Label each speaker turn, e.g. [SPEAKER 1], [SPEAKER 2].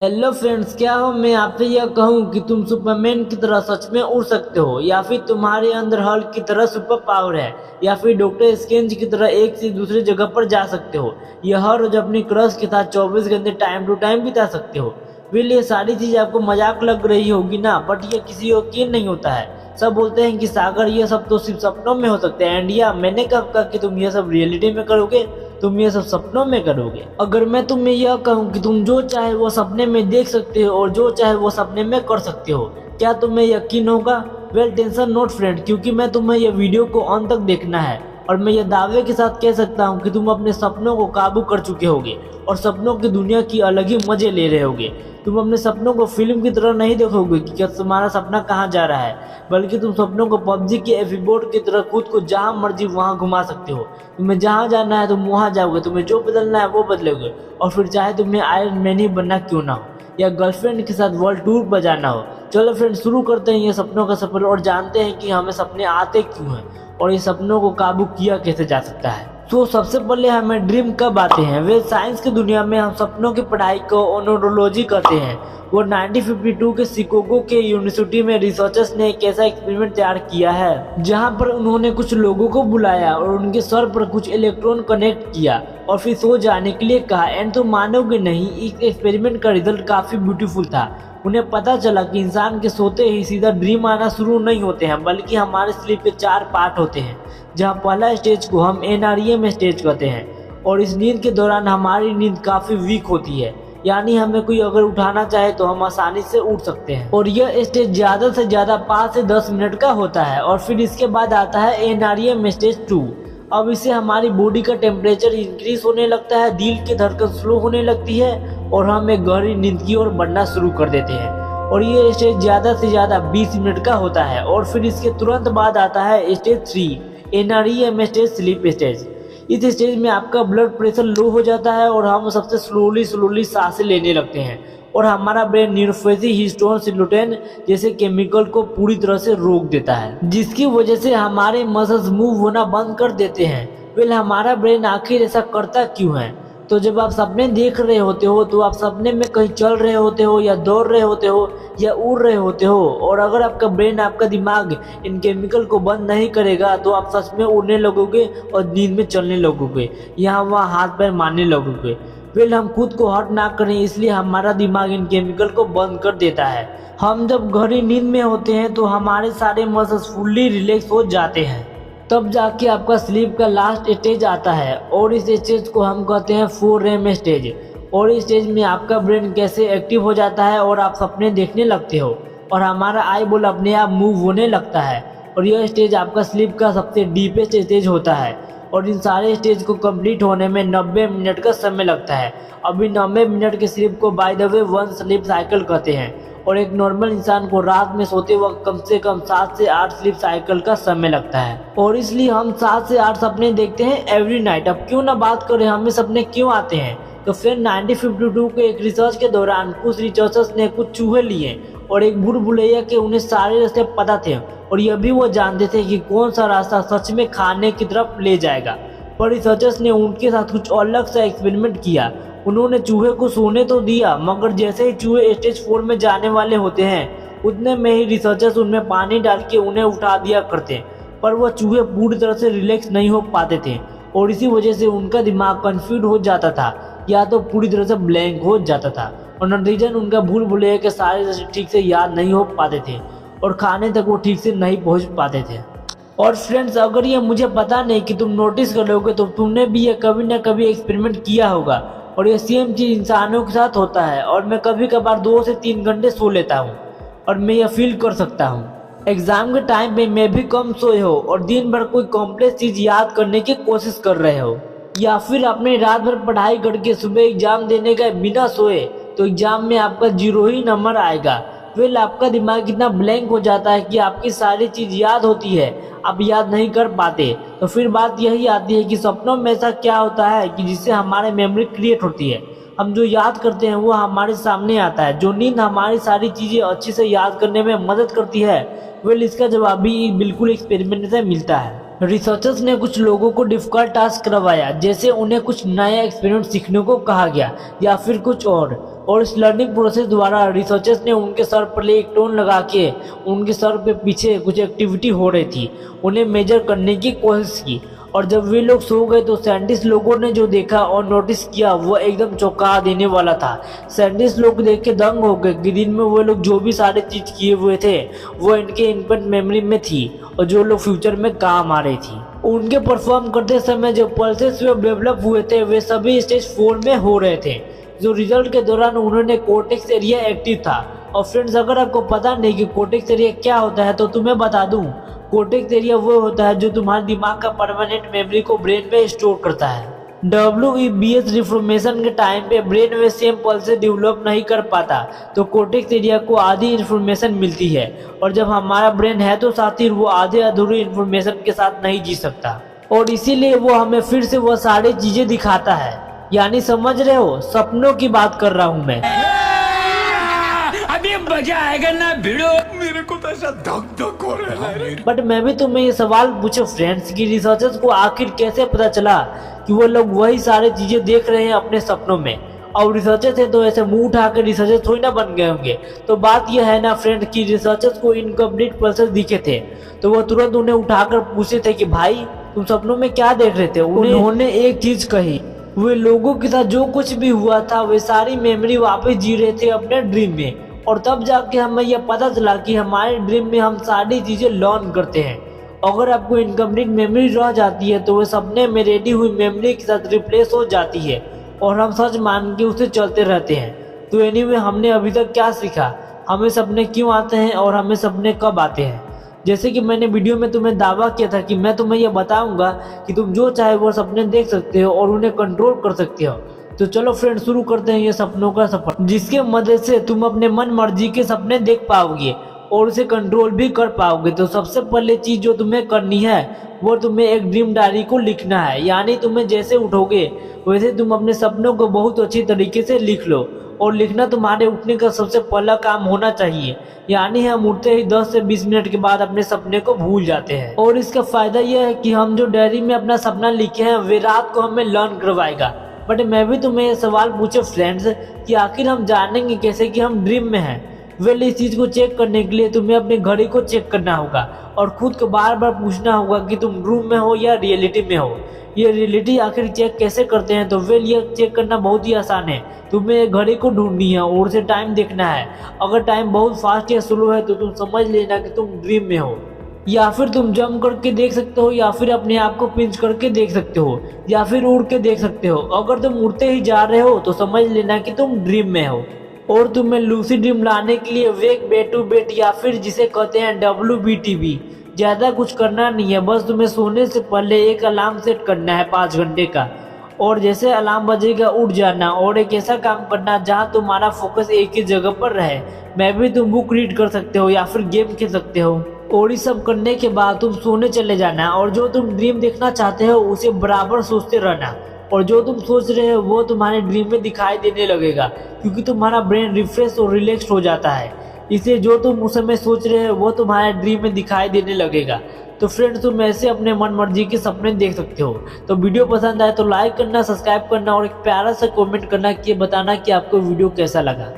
[SPEAKER 1] Hello friends, क्या हो मैं आपसे यह कहूं कि तुम सुपरमैन की तरह सच में उड़ सकते हो, या फिर तुम्हारे अंदर हल्क की तरह सुपर पावर है, या फिर डॉक्टर स्ट्रेंज की तरह एक से दूसरी जगह पर जा सकते हो, या हर रोज अपनी क्रश के साथ 24 घंटे टाइम टू टाइम बिता सकते हो। फिर ये सारी चीजें आपको मजाक लग रही होगी ना, बट ये किसी यकीन नहीं होता है। सब बोलते हैं कि सागर ये सब तो सिर्फ सपनों में हो सकते हैं, एंड या मैंने कब कहा कि तुम ये सब रियलिटी में करोगे? तुम ये सब सपनों में करोगे। अगर मैं तुम्हें यह कहूँ कि तुम जो चाहे वो सपने में देख सकते हो और जो चाहे वो सपने में कर सकते हो, क्या तुम्हें यकीन होगा? वेल, टेंशन नोट फ्रेंड, क्योंकि मैं तुम्हें यह वीडियो को अंत तक देखना है और मैं यह दावे के साथ कह सकता हूँ कि तुम अपने सपनों को काबू कर चुके होगे और सपनों की दुनिया की अलग ही मजे ले रहे होगे। तुम अपने सपनों को फिल्म की तरह नहीं देखोगे कि क्या तुम्हारा सपना कहाँ जा रहा है, बल्कि तुम सपनों को पबजी के एफी बोर्ड की तरह खुद को जहाँ मर्जी वहाँ घुमा सकते हो। तुम्हें जहाँ जाना है तुम वहाँ जाओगे, तुम्हें जो बदलना है वो बदलोगे, और फिर चाहे तुम्हें आयरन मैन ही बनना क्यों ना हो, या गर्लफ्रेंड के साथ वर्ल्ड टूर पर जाना हो। चलो फ्रेंड, शुरू करते हैं ये सपनों का सफर और जानते हैं कि हमें सपने आते क्यों हैं और ये सपनों को काबू किया कैसे जा सकता है। तो सबसे पहले हमें ड्रीम कब आते हैं? वे साइंस की दुनिया में हम सपनों की पढ़ाई को ओनोरोलॉजी कहते हैं। वो 1952 के शिकागो के यूनिवर्सिटी में रिसर्चर्स ने एक ऐसा एक्सपेरिमेंट तैयार किया है जहां पर उन्होंने कुछ लोगों को बुलाया और उनके सर पर कुछ इलेक्ट्रॉन कनेक्ट किया और फिर सो जाने के लिए कहा। एंड तो मानोगे नहीं, इस एक्सपेरिमेंट का रिजल्ट काफी ब्यूटीफुल था। उन्हें पता चला कि इंसान के सोते ही सीधा ड्रीम आना शुरू नहीं होते हैं, बल्कि हमारे स्लीप के 4 पार्ट होते हैं, जहां पहला स्टेज को हम एनआरईएम स्टेज कहते हैं। और इस नींद के दौरान हमारी नींद काफी वीक होती है, यानी हमें कोई अगर उठाना चाहे तो हम आसानी से उठ सकते हैं। और यह स्टेज ज्यादा से ज्यादा 5 से 10 मिनट का होता है। और फिर इसके बाद आता है एनआरईएम स्टेज 2। अब इससे हमारी बॉडी का टेम्परेचर इंक्रीज होने लगता है, दिल की धड़कन स्लो होने लगती है और हम एक गहरी नींद की ओर बढ़ना शुरू कर देते हैं। और ये स्टेज ज्यादा से ज्यादा 20 मिनट का होता है। और फिर इसके तुरंत बाद आता है stage 3, NREM stage, sleep stage. इस स्टेज में आपका ब्लड प्रेशर लो हो जाता है और हम सबसे स्लोली सांसें लेने लगते हैं और हमारा ब्रेन न्यूरोफेसी हिस्टोन सिलोटेन जैसे केमिकल को पूरी तरह से रोक देता है, जिसकी वजह से हमारे मसल्स मूव होना बंद कर देते हैं। वेल, हमारा ब्रेन आखिर ऐसा करता क्यों है? तो जब आप सपने देख रहे होते हो तो आप सपने में कहीं चल रहे होते हो या दौड़ रहे होते हो या उड़ रहे होते हो, और अगर आपका ब्रेन, आपका दिमाग इन केमिकल को बंद नहीं करेगा तो आप सच में उड़ने लगोगे और नींद में चलने लगोगे, यहाँ वहाँ हाथ पैर मारने लगोगे। वेल, हम खुद को हर्ट ना करें इसलिए हमारा दिमाग इन केमिकल को बंद कर देता है। हम जब गहरी नींद में होते हैं तो हमारे सारे मसल्स फुल्ली रिलैक्स हो जाते हैं, तब जाके आपका स्लीप का लास्ट स्टेज आता है और इस स्टेज को हम कहते हैं 4REM स्टेज। और इस स्टेज में आपका ब्रेन कैसे एक्टिव हो जाता है और आप सपने देखने लगते हो और हमारा आई बॉल अपने आप मूव होने लगता है। और यह स्टेज आपका स्लीप का सबसे डीपेस्ट स्टेज होता है और इन सारे स्टेज को कंप्लीट होने में 90 मिनट का समय लगता है। अभी 90 मिनट के स्लीप को by the way 1 sleep cycle कहते हैं और एक नॉर्मल इंसान को रात में सोते वक्त कम से कम 7 से 8 स्लीप साइकिल का समय लगता है। और इसलिए हम 7 से 8 सपने देखते हैं एवरी नाइट। अब क्यों ना बात करें हमें सपने क्यों आते हैं। तो फिर 1952 के एक रिसर्च के दौरान कुछ रिसर्चर्स ने कुछ चूहे लिए और एक भूल भुलैया के उन्हें सारे रास्ते पता थे और यह भी वो जानते थे कि कौन सा रास्ता सच में खाने की तरफ ले जाएगा। पर रिसर्चर्स ने उनके साथ कुछ अलग सा एक्सपेरिमेंट किया। उन्होंने चूहे को सोने तो दिया, मगर जैसे ही चूहे स्टेज 4 में जाने वाले होते हैं उतने में ही रिसर्चर्स उनमें पानी डाल के उन्हें उठा दिया करते, पर वह चूहे पूरी तरह से रिलैक्स नहीं हो पाते थे और इसी वजह से उनका दिमाग कंफ्यूज हो जाता था या तो पूरी तरह से ब्लैंक हो जाता था और नतीजन उनका भूल भुलैया के सारे ठीक से याद नहीं हो पाते थे और खाने तक वो ठीक से नहीं पहुंच पाते थे। और फ्रेंड्स, अगर ये मुझे पता नहीं कि तुम नोटिस करोगे तो तुमने भी ये कभी ना कभी एक्सपेरिमेंट किया होगा और ये सेम चीज इंसानों के साथ होता है। और मैं कभी कभार 2 से 3 घंटे सो लेता हूँ और मैं ये फील कर सकता हूँ। एग्जाम के टाइम पे मैं भी कम सोए हो और दिन भर कोई कॉम्प्लेक्स चीज याद करने की कोशिश कर रहे हो, या फिर आपने रात भर पढ़ाई करके सुबह एग्जाम देने गए बिना सोए तो एग्जाम में आपका 0 ही नंबर आएगा। फिर आपका दिमाग इतना ब्लैंक हो जाता है कि आपकी सारी चीज याद होती है, आप याद नहीं कर पाते। तो फिर बात यही आती है कि सपनों में ऐसा क्या होता है कि जिससे हमारे मेमोरी क्रिएट होती है। हम जो याद करते हैं वो हमारे सामने आता है। जो नींद हमारी सारी चीजें अच्छे से याद करने में मदद करती है, वेल इसका जवाब भी बिल्कुल एक्सपेरिमेंट से मिलता है। रिसर्चर्स ने कुछ लोगों को डिफिकल्ट टास्क करवाया, जैसे उन्हें कुछ नया एक्सपेरिमेंट सीखने को कहा गया या फिर कुछ और इस लर्निंग प्रोसेस द्वारा रिसर्चर्स ने उनके सर पर एक टोन लगा के उनके सर पे पीछे कुछ एक्टिविटी हो रही थी उन्हें मेजर करने की कोशिश की। और जब वे लोग सो गए तो साइंटिस्ट लोगों ने जो देखा और नोटिस किया वो एकदम चौंका देने वाला था। साइंटिस्ट लोग देख के दंग हो गए कि दिन में वो लोग जो भी सारे चीज किए हुए थे वो इनके इन्फेंट मेमोरी में थी और जो लोग फ्यूचर में काम आ रही थी। उनके परफॉर्म करते समय जो पल्सेस वे डेवलप हुए थे वे सभी स्टेज 4 में हो रहे थे। जो रिजल्ट के दौरान उन्होंने कोर्टेक्स एरिया एक्टिव था। और फ्रेंड्स, अगर आपको पता नहीं कि कोर्टेक्स एरिया क्या होता है तो तुम्हें बता दूं, कोर्टेक्स एरिया वो होता है जो तुम्हारे दिमाग का परमानेंट मेमोरी को ब्रेन में स्टोर करता है। WEBS रिफॉर्मेशन के टाइम पे ब्रेन में सेम पल्सेस डेवलप नहीं कर पाता तो कोर्टेक्स एरिया को आधी इन्फॉर्मेशन मिलती है और जब हमारा ब्रेन है तो साथी वो आधे अधूरी इन्फॉर्मेशन के साथ नहीं जी सकता और इसीलिए वो हमें फिर से वो सारी चीजें दिखाता है। यानी समझ रहे हो, सपनों की बात कर रहा हूँ मैं।
[SPEAKER 2] अभी मजा आएगा ना भिड़ो। मेरे को तो ऐसा धक धक हो रहा है।
[SPEAKER 1] बट मैं भी तुम्हें ये सवाल पूछूं फ्रेंड्स कि रिसर्चर्स को आखिर कैसे पता चला कि वो लोग वही सारी चीजें देख रहे हैं अपने सपनों में। और रिसर्चर्स थे तो ऐसे मुंह उठा कर रिसर्चर्स थोड़ी ना बन गए होंगे। तो बात यह है ना फ्रेंड कि रिसर्चर्स को इनकम्प्लीट पल्सेस दिखे थे तो वो तुरंत उन्हें उठाकर पूछे थे कि भाई तुम सपनों में क्या देख रहे थे। उन्होंने एक चीज कही, वे लोगों के साथ जो कुछ भी हुआ था वे सारी मेमोरी वापस जी रहे थे अपने ड्रीम में। और तब जाके हमें यह पता चला कि हमारे ड्रीम में हम सारी चीजें लर्न करते हैं। अगर आपको इनकम्प्लीट मेमोरी रह जाती है तो वह सपने में रेडी हुई मेमोरी के साथ रिप्लेस हो जाती है और हम सच मान के उसे चलते रहते हैं। तो एनीवे, हमने अभी तक क्या सीखा, हमें सपने क्यों आते हैं और हमें सपने कब आते हैं। जैसे कि मैंने वीडियो में तुम्हें दावा किया था कि मैं तुम्हें यह बताऊंगा कि तुम जो चाहे वो सपने देख सकते हो और उन्हें कंट्रोल कर सकते हो। तो चलो फ्रेंड, शुरू करते हैं ये सपनों का सफर, जिसके मदद से तुम अपने मन मर्जी के सपने देख पाओगे और उसे कंट्रोल भी कर पाओगे। तो सबसे पहले चीज जो तुम्हें करनी है वो तुम्हें एक ड्रीम डायरी को लिखना है। यानी तुम्हें जैसे उठोगे वैसे तुम अपने सपनों को बहुत अच्छी तरीके से लिख लो और लिखना तुम्हारे उठने का सबसे पहला काम होना चाहिए। यानी हम उठते ही 10 से 20 मिनट के बाद अपने सपने को भूल जाते हैं। और इसका फायदा यह है कि हम जो डायरी में अपना सपना लिखे हैं वे रात को हमें लर्न करवाएगा। बट मैं भी तुम्हें ये सवाल पूछे फ्रेंड्स कि आखिर हम जानेंगे कैसे कि हम ड्रीम में हैं। वेल, इस चीज को चेक करने के लिए तुम्हें अपनी घड़ी को चेक करना होगा और खुद को बार बार पूछना होगा कि तुम ड्रीम में हो या रियलिटी में हो। ये रियलिटी आखिर चेक कैसे करते हैं, तो वेल ये चेक करना बहुत ही आसान है। तुम्हें एक घड़ी को ढूंढनी है और उसे टाइम देखना है। अगर टाइम बहुत फास्ट या स्लो है तो तुम समझ लेना कि तुम ड्रीम में हो। या फिर तुम जंप करके देख सकते हो या फिर अपने आप को पिंच करके देख सकते हो या फिर उड़ के देख सकते हो। अगर तुम उड़ते ही जा रहे हो तो समझ लेना कि तुम ड्रीम में हो। और तुम्हें लूसी ड्रीम लाने के लिए वेक बेट टू बेट या फिर जिसे कहते हैं WBTB ज़्यादा कुछ करना नहीं है। बस तुम्हें सोने से पहले एक अलार्म सेट करना है 5 घंटे का और जैसे अलार्म बजेगा उठ जाना और एक ऐसा काम करना जहां तुम्हारा फोकस एक ही जगह पर रहे। मैं भी तुम बुक रीड कर सकते हो या फिर गेम खेल सकते हो। और ये सब करने के बाद तुम सोने चले जाना और जो तुम ड्रीम देखना चाहते हो उसे बराबर सोचते रहना और जो तुम सोच रहे हो वो तुम्हारे ड्रीम में दिखाई देने लगेगा क्योंकि तुम्हारा ब्रेन रिफ्रेश और रिलैक्स हो जाता है। इसलिए जो तुम उस समय सोच रहे हो वो तुम्हारे ड्रीम में दिखाई देने लगेगा। तो फ्रेंड्स, तुम ऐसे अपने मन मर्जी के सपने देख सकते हो। तो वीडियो पसंद आए तो लाइक करना, सब्सक्राइब करना और एक प्यारा सा कमेंट करना कि बताना कि आपको वीडियो कैसा लगा।